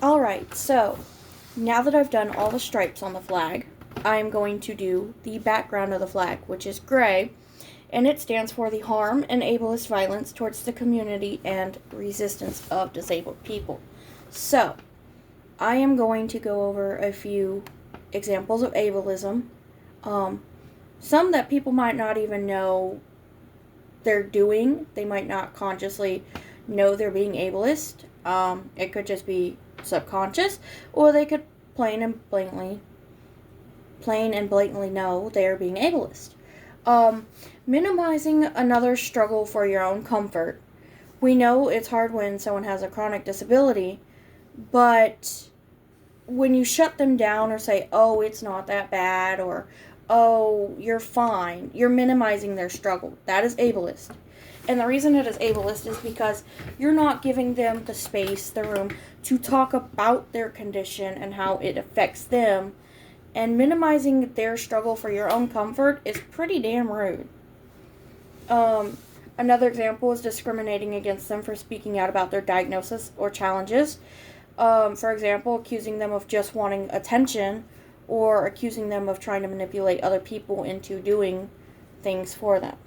Alright, so now that I've done all the stripes on the flag, I'm going to do the background of the flag, which is gray, and it stands for the harm and ableist violence towards the community and resistance of disabled people. So, I am going to go over a few examples of ableism, some that people might not even know they're doing. They might not consciously know they're being ableist. It could just be subconscious, or they could plain and blatantly know they are being ableist. Minimizing another's struggle for your own comfort. We know it's hard when someone has a chronic disability, but when you shut them down or say, oh, it's not that bad, or oh, you're fine, you're minimizing their struggle. That is ableist. And the reason it is ableist is because you're not giving them the space, the room, to talk about their condition and how it affects them. And minimizing their struggle for your own comfort is pretty damn rude. Another example is discriminating against them for speaking out about their diagnosis or challenges. For example, accusing them of just wanting attention, or accusing them of trying to manipulate other people into doing things for them.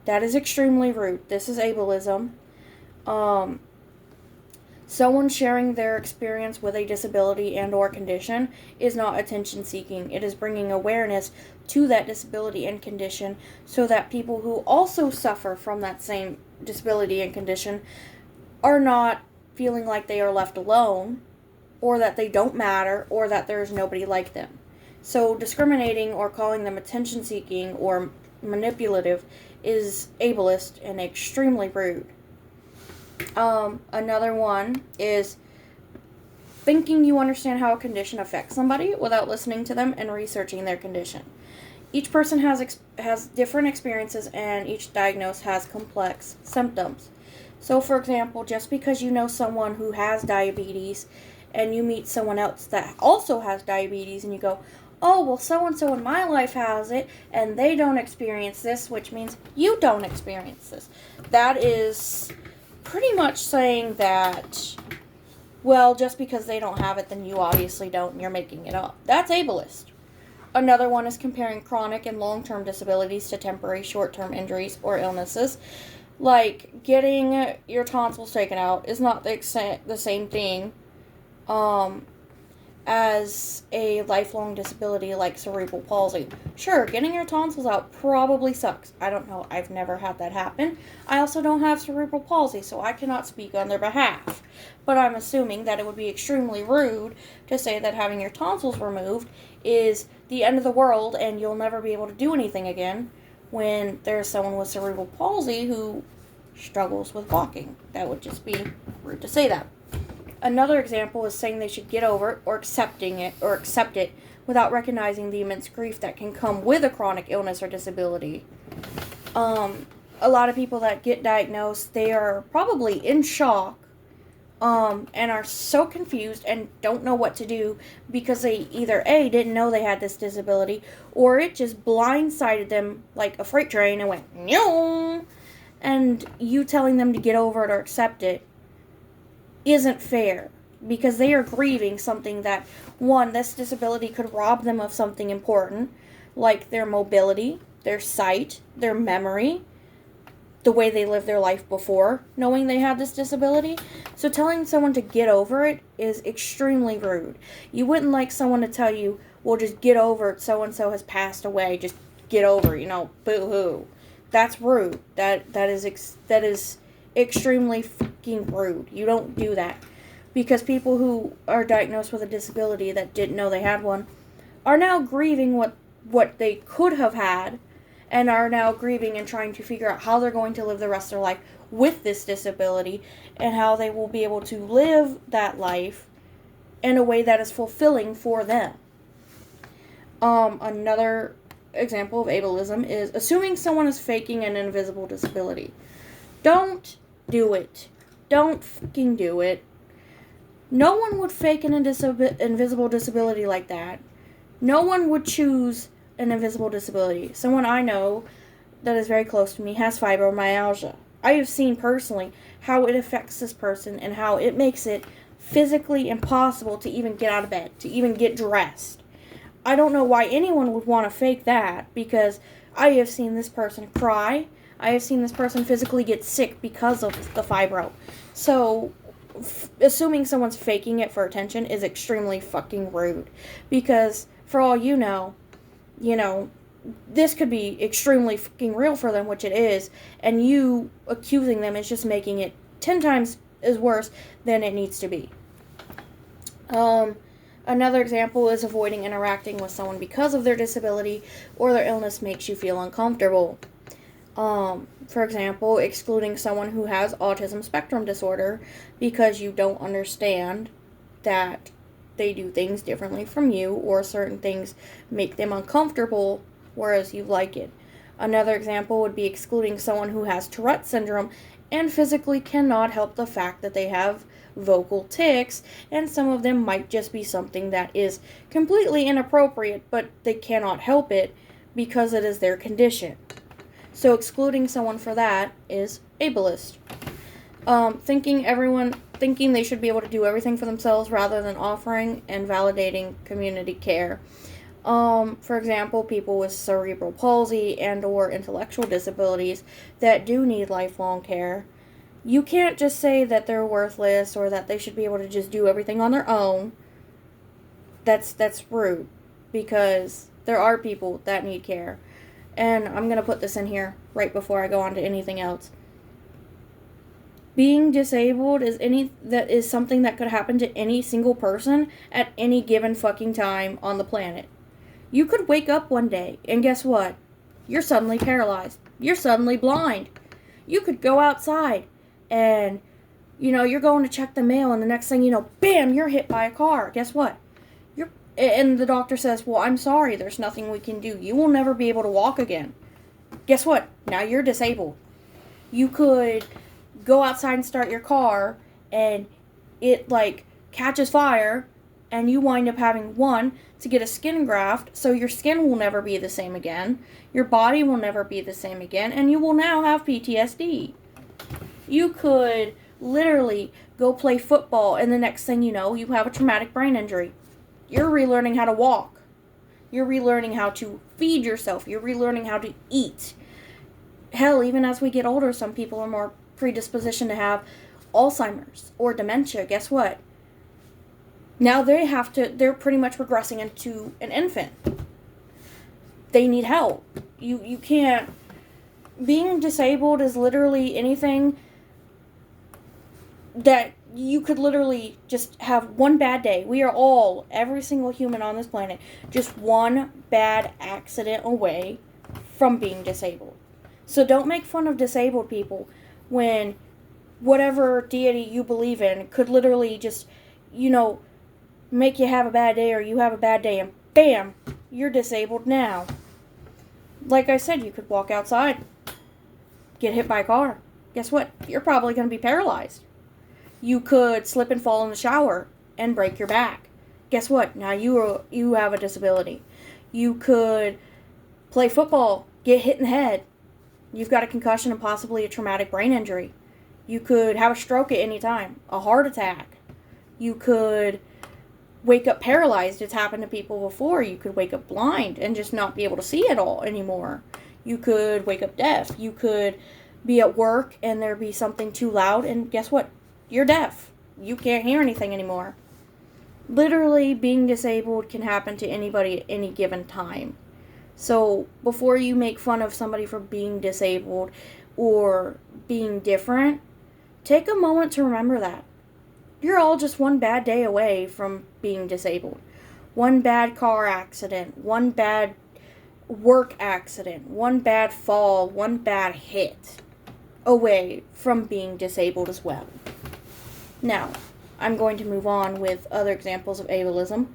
That is extremely rude. This is ableism. Someone sharing their experience with a disability and or condition is not attention seeking. It is bringing awareness to that disability and condition so that people who also suffer from that same disability and condition are not feeling like they are left alone, or that they don't matter, or that there's nobody like them. So discriminating or calling them attention seeking or manipulative is ableist and extremely rude. Another one is thinking you understand how a condition affects somebody without listening to them and researching their condition. Each person has different experiences, and each diagnosis has complex symptoms. So, for example, just because you know someone who has diabetes and you meet someone else that also has diabetes and you go, oh, well, so-and-so in my life has it, and they don't experience this, which means you don't experience this. That is pretty much saying that, well, just because they don't have it, then you obviously don't, and you're making it up. That's ableist. Another one is comparing chronic and long-term disabilities to temporary short-term injuries or illnesses. Like, getting your tonsils taken out is not the same thing as a lifelong disability like cerebral palsy. Sure, getting your tonsils out probably sucks. I don't know. I've never had that happen. I also don't have cerebral palsy, so I cannot speak on their behalf. But I'm assuming that it would be extremely rude to say that having your tonsils removed is the end of the world and you'll never be able to do anything again, when there's someone with cerebral palsy who struggles with walking. That would just be rude to say that. Another example is saying they should get over it or accept it without recognizing the immense grief that can come with a chronic illness or disability. A lot of people that get diagnosed, they are probably in shock and are so confused and don't know what to do because they either A, didn't know they had this disability, or it just blindsided them like a freight train and went, no. And you telling them to get over it or accept it isn't fair, because they are grieving something that, one, this disability could rob them of something important, like their mobility, their sight, their memory, the way they lived their life before knowing they had this disability. So telling someone to get over it is extremely rude. You wouldn't like someone to tell you, well, just get over it, so-and-so has passed away, just get over it, boo-hoo. That's rude. That is extremely fucking rude. You don't do that. Because people who are diagnosed with a disability that didn't know they had one are now grieving what they could have had, and are now grieving and trying to figure out how they're going to live the rest of their life with this disability, and how they will be able to live that life in a way that is fulfilling for them. Another example of ableism is assuming someone is faking an invisible disability. Don't do it. Don't fucking do it. No one would fake an invisible disability like that. No one would choose an invisible disability. Someone I know that is very close to me has fibromyalgia. I have seen personally how it affects this person and how it makes it physically impossible to even get out of bed, to even get dressed. I don't know why anyone would want to fake that, because I have seen this person cry. I have seen this person physically get sick because of the fibro. So, assuming someone's faking it for attention is extremely fucking rude. Because, for all you know, this could be extremely fucking real for them, which it is, and you accusing them is just making it 10 times as worse than it needs to be. Another example is avoiding interacting with someone because of their disability or their illness makes you feel uncomfortable. For example, excluding someone who has autism spectrum disorder because you don't understand that they do things differently from you, or certain things make them uncomfortable, whereas you like it. Another example would be excluding someone who has Tourette syndrome and physically cannot help the fact that they have vocal tics, and some of them might just be something that is completely inappropriate, but they cannot help it because it is their condition. So excluding someone for that is ableist. Thinking they should be able to do everything for themselves rather than offering and validating community care. For example, people with cerebral palsy and or intellectual disabilities that do need lifelong care. You can't just say that they're worthless or that they should be able to just do everything on their own. That's rude, because there are people that need care. And I'm going to put this in here right before I go on to anything else. Being disabled is something that could happen to any single person at any given fucking time on the planet. You could wake up one day and guess what? You're suddenly paralyzed. You're suddenly blind. You could go outside and, you're going to check the mail, and the next thing you know, bam, you're hit by a car. Guess what? And the doctor says, well, I'm sorry, there's nothing we can do. You will never be able to walk again. Guess what? Now you're disabled. You could go outside and start your car, and it, catches fire, and you wind up having to get a skin graft, so your skin will never be the same again. Your body will never be the same again, and you will now have PTSD. You could literally go play football, and the next thing you know, you have a traumatic brain injury. You're relearning how to walk. You're relearning how to feed yourself. You're relearning how to eat. Hell, even as we get older, some people are more predispositioned to have Alzheimer's or dementia. Guess what? Now they're pretty much regressing into an infant. They need help. You can't. Being disabled is literally anything that you could literally just have one bad day. We are all, every single human on this planet, just one bad accident away from being disabled. So don't make fun of disabled people when whatever deity you believe in could literally just, make you have a bad day, or you have a bad day and bam, you're disabled now. Like I said, you could walk outside, get hit by a car. Guess what? You're probably going to be paralyzed. You could slip and fall in the shower and break your back. Guess what? Now you have a disability. You could play football, get hit in the head. You've got a concussion and possibly a traumatic brain injury. You could have a stroke at any time, a heart attack. You could wake up paralyzed. It's happened to people before. You could wake up blind and just not be able to see at all anymore. You could wake up deaf. You could be at work and there be something too loud, and guess what? You're deaf. You can't hear anything anymore. Literally, being disabled can happen to anybody at any given time. So, before you make fun of somebody for being disabled or being different, take a moment to remember that. You're all just one bad day away from being disabled. One bad car accident, one bad work accident, one bad fall, one bad hit away from being disabled as well. Now, I'm going to move on with other examples of ableism.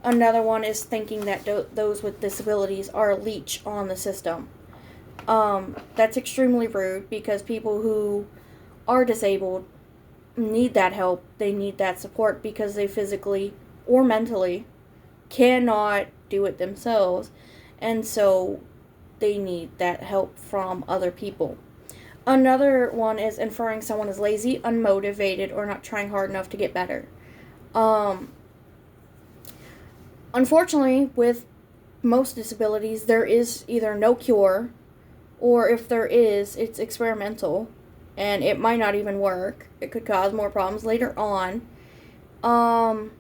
Another one is thinking that those with disabilities are a leech on the system. That's extremely rude, because people who are disabled need that help. They need that support because they physically or mentally cannot do it themselves. And so they need that help from other people. Another one is inferring someone is lazy, unmotivated, or not trying hard enough to get better. Um, Unfortunately, with most disabilities, there is either no cure, or if there is, it's experimental, and it might not even work. It could cause more problems later on. Um,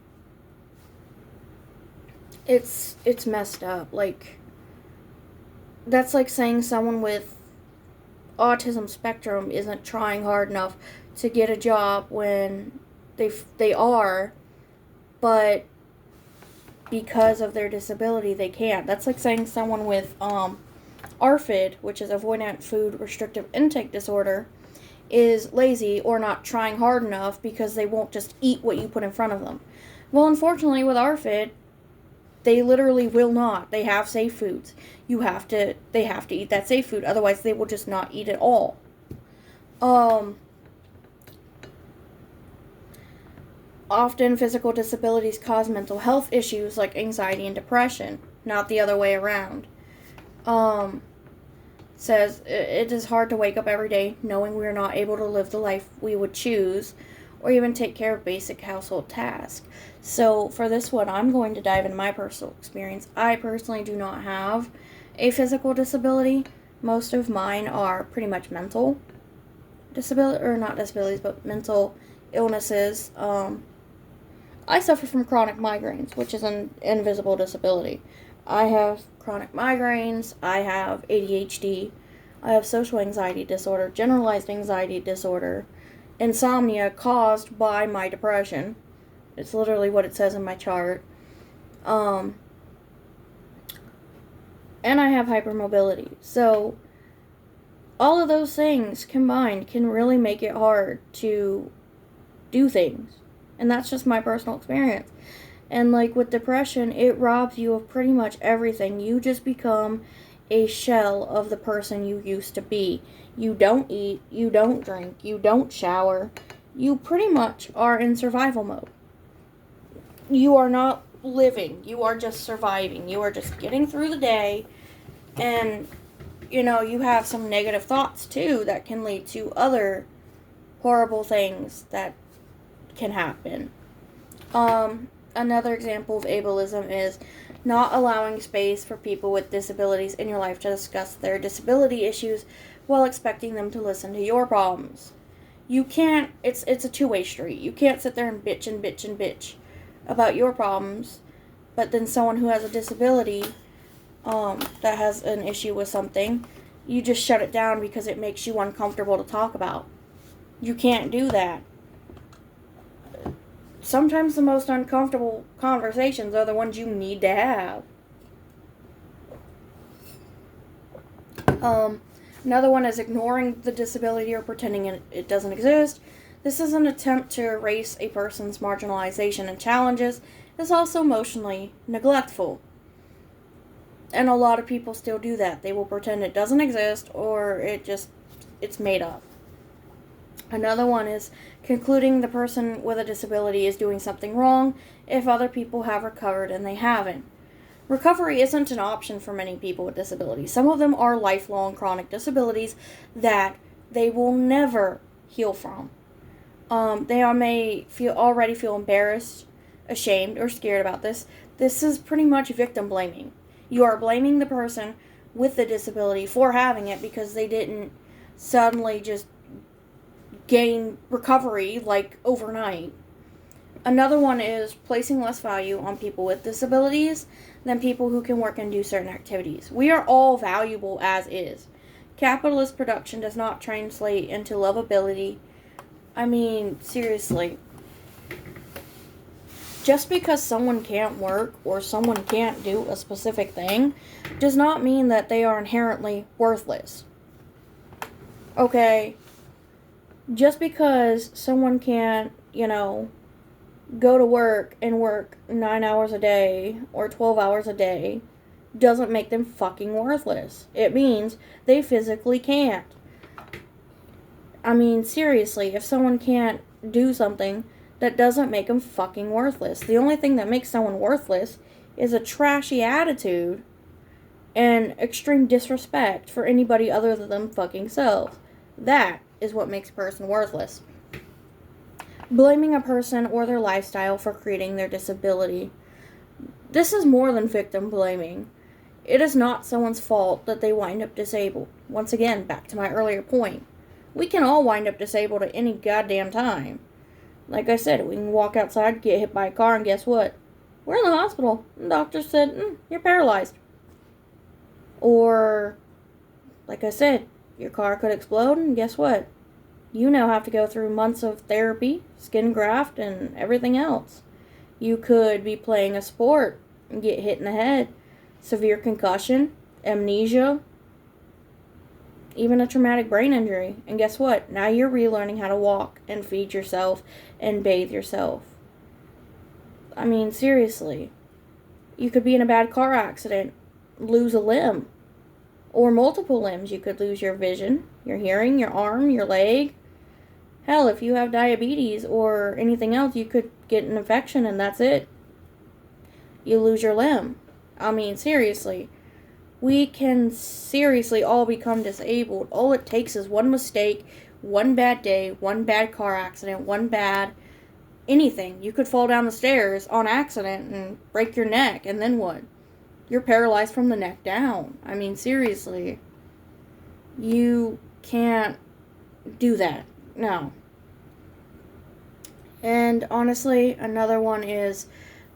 it's messed up. Like, that's like saying someone with autism spectrum isn't trying hard enough to get a job when they are, but because of their disability they can't. That's like saying someone with ARFID, which is avoidant food restrictive intake disorder, is lazy or not trying hard enough because they won't just eat what you put in front of them. Well, unfortunately, with ARFID, they literally will not. They have safe foods. They have to eat that safe food, otherwise they will just not eat at all. Often physical disabilities cause mental health issues like anxiety and depression, not the other way around. Says it is hard to wake up every day knowing we are not able to live the life we would choose or even take care of basic household tasks. So for this one, I'm going to dive into my personal experience. I personally do not have a physical disability. Most of mine are pretty much mental disability, or not disabilities, but mental illnesses. I suffer from chronic migraines, which is an invisible disability. I have chronic migraines, I have ADHD, I have social anxiety disorder, generalized anxiety disorder, insomnia caused by my depression. It's literally what it says in my chart. And I have hypermobility. So, all of those things combined can really make it hard to do things. And that's just my personal experience. And like with depression, it robs you of pretty much everything. You just become a shell of the person you used to be. You don't eat, you don't drink, you don't shower. You pretty much are in survival mode. You are not living, you are just surviving. You are just getting through the day, and you have some negative thoughts too that can lead to other horrible things that can happen. Another example of ableism is not allowing space for people with disabilities in your life to discuss their disability issues while expecting them to listen to your problems. You can't, it's a two-way street. You can't sit there and bitch and bitch and bitch about your problems, but then someone who has a disability that has an issue with something, you just shut it down because it makes you uncomfortable to talk about. You can't do that. Sometimes the most uncomfortable conversations are the ones you need to have. Another one is ignoring the disability or pretending it doesn't exist. This is an attempt to erase a person's marginalization and challenges. It's also emotionally neglectful. And a lot of people still do that. They will pretend it doesn't exist or it's made up. Another one is concluding the person with a disability is doing something wrong if other people have recovered and they haven't. Recovery isn't an option for many people with disabilities. Some of them are lifelong chronic disabilities that they will never heal from. They may already feel embarrassed, ashamed, or scared about this. This is pretty much victim blaming. You are blaming the person with the disability for having it because they didn't suddenly just gain recovery like overnight. Another one is placing less value on people with disabilities than people who can work and do certain activities. We are all valuable as is. Capitalist production does not translate into lovability. I mean, seriously. Just because someone can't work or someone can't do a specific thing does not mean that they are inherently worthless. Okay? Just because someone can't, go to work and work 9 hours a day or 12 hours a day doesn't make them fucking worthless. It means they physically can't. I mean, seriously, if someone can't do something, that doesn't make them fucking worthless. The only thing that makes someone worthless is a trashy attitude and extreme disrespect for anybody other than them fucking self. That is what makes a person worthless. Blaming a person or their lifestyle for creating their disability. This is more than victim blaming. It is not someone's fault that they wind up disabled. Once again, back to my earlier point. We can all wind up disabled at any goddamn time. Like I said, we can walk outside, get hit by a car, and guess what? We're in the hospital. The doctor said, you're paralyzed. Or, like I said, your car could explode, and guess what? You now have to go through months of therapy, skin graft, and everything else. You could be playing a sport and get hit in the head. Severe concussion, amnesia, even a traumatic brain injury. And guess what? Now you're relearning how to walk and feed yourself and bathe yourself. I mean, seriously. You could be in a bad car accident, lose a limb, or multiple limbs. You could lose your vision, your hearing, your arm, your leg. Hell, if you have diabetes or anything else, you could get an infection and that's it. You lose your limb. I mean, seriously. We can seriously all become disabled. All it takes is one mistake, one bad day, one bad car accident, one bad anything. You could fall down the stairs on accident and break your neck, and then what? You're paralyzed from the neck down. I mean, seriously. You can't do that. No. And honestly, another one is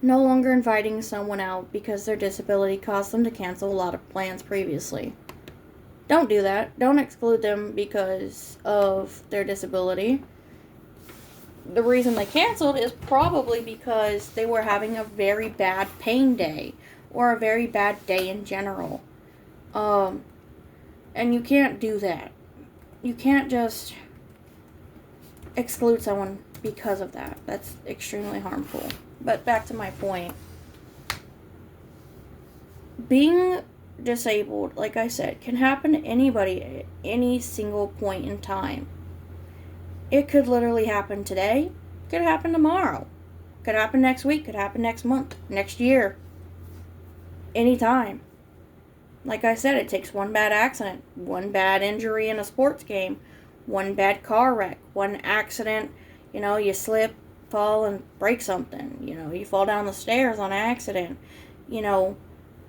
no longer inviting someone out because their disability caused them to cancel a lot of plans previously. Don't do that. Don't exclude them because of their disability. The reason they canceled is probably because they were having a very bad pain day or a very bad day in general. And you can't do that. You can't just exclude someone because of that. That's extremely harmful. But back to my point. Being disabled, like I said, can happen to anybody at any single point in time. It could literally happen today. Could happen tomorrow. Could happen next week. Could happen next month. Next year. Anytime. Like I said, it takes one bad accident, one bad injury in a sports game, one bad car wreck, one accident, you slip, fall, and break something. You fall down the stairs on accident. You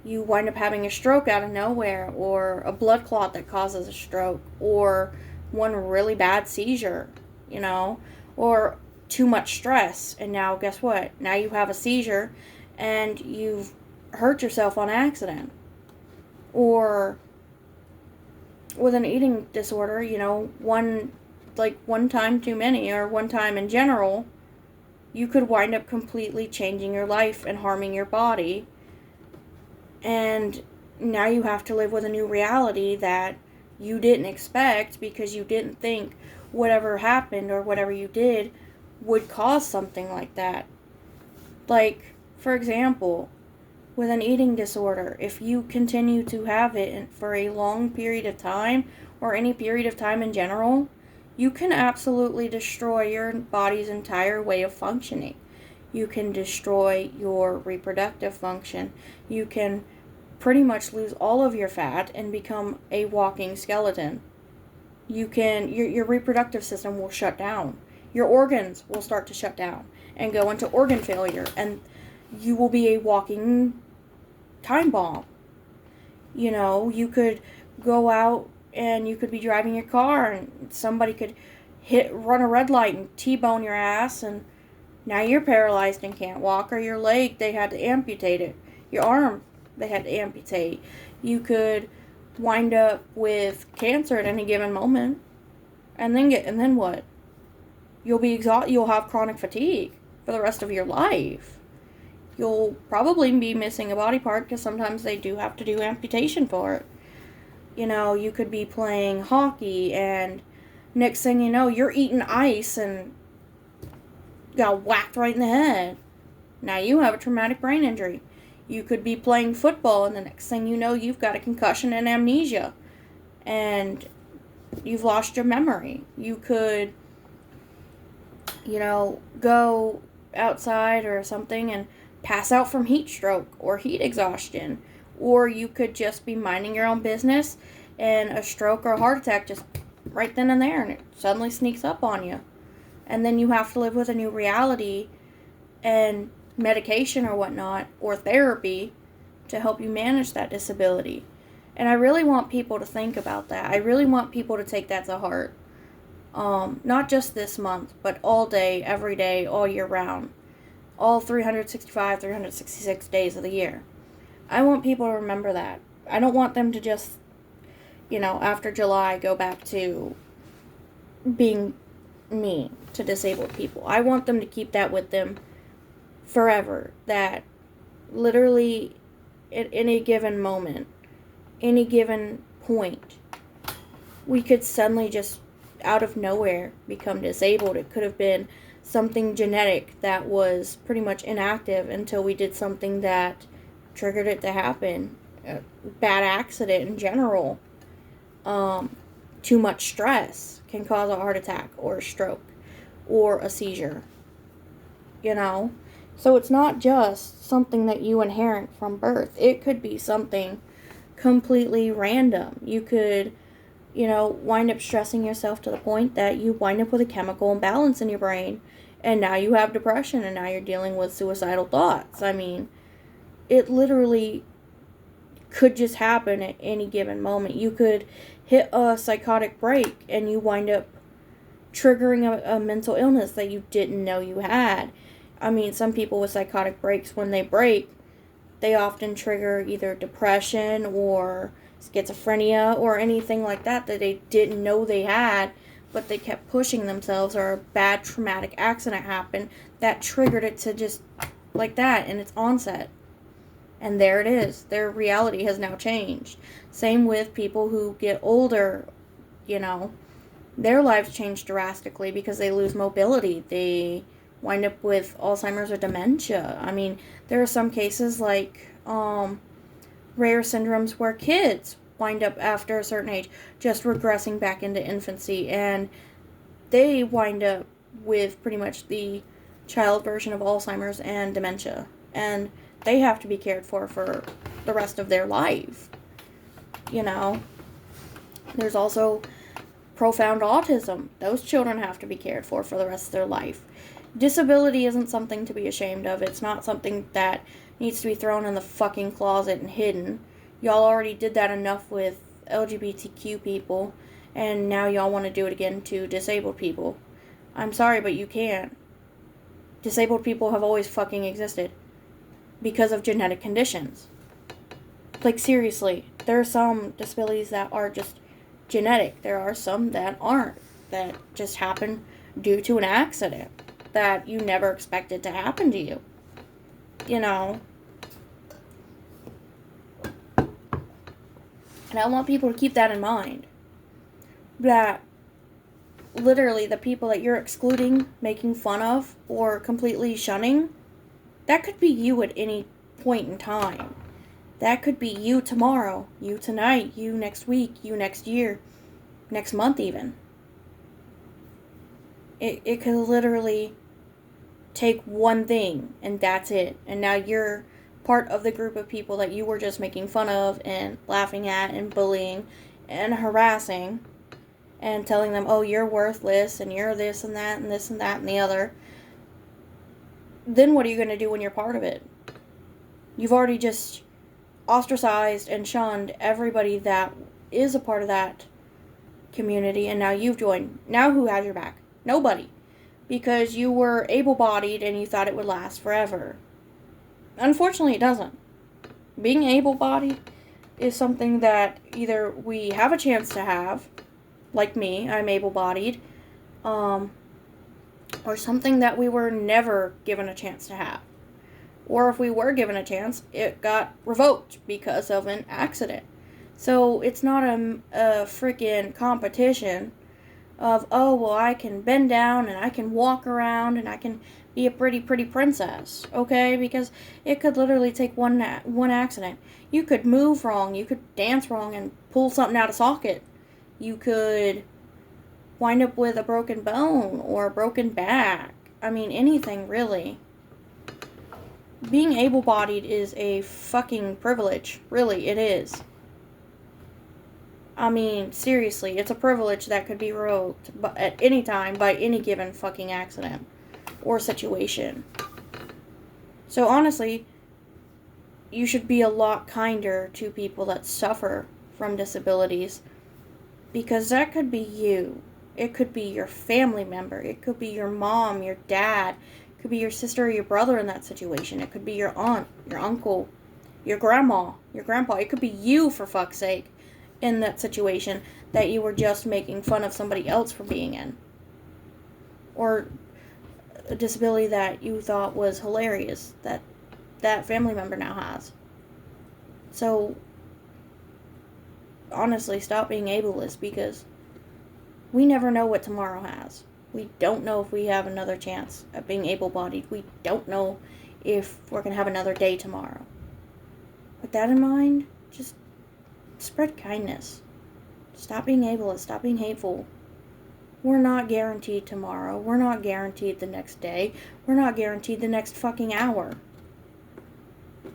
wind up having a stroke out of nowhere, or a blood clot that causes a stroke, or one really bad seizure, or too much stress. And now guess what? Now you have a seizure and you've hurt yourself on accident. Or with an eating disorder, one time too many, or one time in general, you could wind up completely changing your life and harming your body. And now you have to live with a new reality that you didn't expect because you didn't think whatever happened or whatever you did would cause something like that. Like, for example, with an eating disorder, if you continue to have it for a long period of time, or any period of time in general, you can absolutely destroy your body's entire way of functioning. You can destroy your reproductive function. You can pretty much lose all of your fat and become a walking skeleton. Your reproductive system will shut down. Your organs will start to shut down and go into organ failure, and you will be a walking time bomb. You could go out and you could be driving your car and somebody could run a red light and T-bone your ass, and now you're paralyzed and can't walk. Or your leg, they had to amputate it. Your arm, they had to amputate. You could wind up with cancer at any given moment, and then what? You'll be exhausted. You'll have chronic fatigue for the rest of your life. You'll probably be missing a body part because sometimes they do have to do amputation for it. You could be playing hockey and next thing you know, you're eating ice and got whacked right in the head. Now you have a traumatic brain injury. You could be playing football and the next thing you know, you've got a concussion and amnesia. And you've lost your memory. You could, go outside or something and pass out from heat stroke or heat exhaustion. Or you could just be minding your own business and a stroke or a heart attack just right then and there, and it suddenly sneaks up on you. And then you have to live with a new reality and medication or whatnot, or therapy, to help you manage that disability. And I really want people to think about that. I really want people to take that to heart. Not just this month, but all day, every day, all year round. All 365, 366 days of the year. I want people to remember that. I don't want them to just, after July go back to being mean to disabled people. I want them to keep that with them forever. That literally at any given moment, any given point, we could suddenly just out of nowhere become disabled. It could have been something genetic that was pretty much inactive until we did something that triggered it to happen. A bad accident in general. Too much stress can cause a heart attack or a stroke or a seizure. So it's not just something that you inherit from birth. It could be something completely random. You could, wind up stressing yourself to the point that you wind up with a chemical imbalance in your brain, and now you have depression, and now you're dealing with suicidal thoughts. I mean, it literally could just happen at any given moment. You could hit a psychotic break, and you wind up triggering a mental illness that you didn't know you had. I mean, some people with psychotic breaks, when they break, they often trigger either depression or schizophrenia or anything like that they didn't know they had, but they kept pushing themselves, or a bad traumatic accident happened that triggered it to just like that in its onset. And there it is. Their reality has now changed. Same with people who get older, their lives change drastically because they lose mobility. They wind up with Alzheimer's or dementia. I mean, there are some cases like rare syndromes where kids wind up after a certain age just regressing back into infancy, and they wind up with pretty much the child version of Alzheimer's and dementia, and they have to be cared for the rest of their life. There's also profound autism. Those children have to be cared for the rest of their life. Disability isn't something to be ashamed of. It's not something that needs to be thrown in the fucking closet and hidden. Y'all already did that enough with LGBTQ people, and now y'all want to do it again to disabled people. I'm sorry, but you can't. Disabled people have always fucking existed because of genetic conditions. Like, seriously, there are some disabilities that are just genetic. There are some that aren't, that just happen due to an accident that you never expected to happen to you. And I want people to keep that in mind. That literally the people that you're excluding, making fun of, or completely shunning, that could be you at any point in time. That could be you tomorrow, you tonight, you next week, you next year, next month even. It could literally take one thing, and that's it. And now you're part of the group of people that you were just making fun of and laughing at and bullying and harassing and telling them, oh, you're worthless and you're this and that and this and that and the other. Then what are you going to do when you're part of it? You've already just ostracized and shunned everybody that is a part of that community, and now you've joined. Now who has your back? Nobody. Because you were able-bodied and you thought it would last forever. Unfortunately, it doesn't. Being able-bodied is something that either we have a chance to have, like me, I'm able-bodied, or something that we were never given a chance to have. Or if we were given a chance, it got revoked because of an accident. So it's not a freaking competition of, oh, well, I can bend down and I can walk around and I can be a pretty princess, okay? Because it could literally take one accident. You could move wrong, you could dance wrong and pull something out of socket. You could wind up with a broken bone or a broken back. I mean, anything, really. Being able-bodied is a fucking privilege. Really, it is. I mean, seriously, it's a privilege that could be revoked at any time by any given fucking accident or situation. So honestly, you should be a lot kinder to people that suffer from disabilities, because that could be you. It could be your family member. It could be your mom, your dad. It could be your sister or your brother in that situation. It could be your aunt, your uncle, your grandma, your grandpa. It could be you, for fuck's sake, in that situation that you were just making fun of somebody else for being in. Or a disability that you thought was hilarious that family member now has. So, honestly, stop being ableist, because we never know what tomorrow has. We don't know if we have another chance at being able-bodied. We don't know if we're going to have another day tomorrow. With that in mind, just spread kindness. Stop being ableist. Stop being hateful. We're not guaranteed tomorrow. We're not guaranteed the next day. We're not guaranteed the next fucking hour.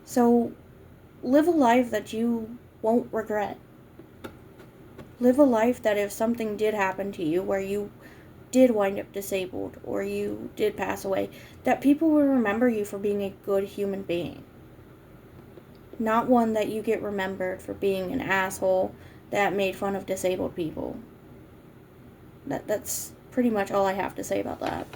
So, live a life that you won't regret. Live a life that if something did happen to you where you did wind up disabled or you did pass away, that people will remember you for being a good human being. Not one that you get remembered for being an asshole that made fun of disabled people. That's pretty much all I have to say about that.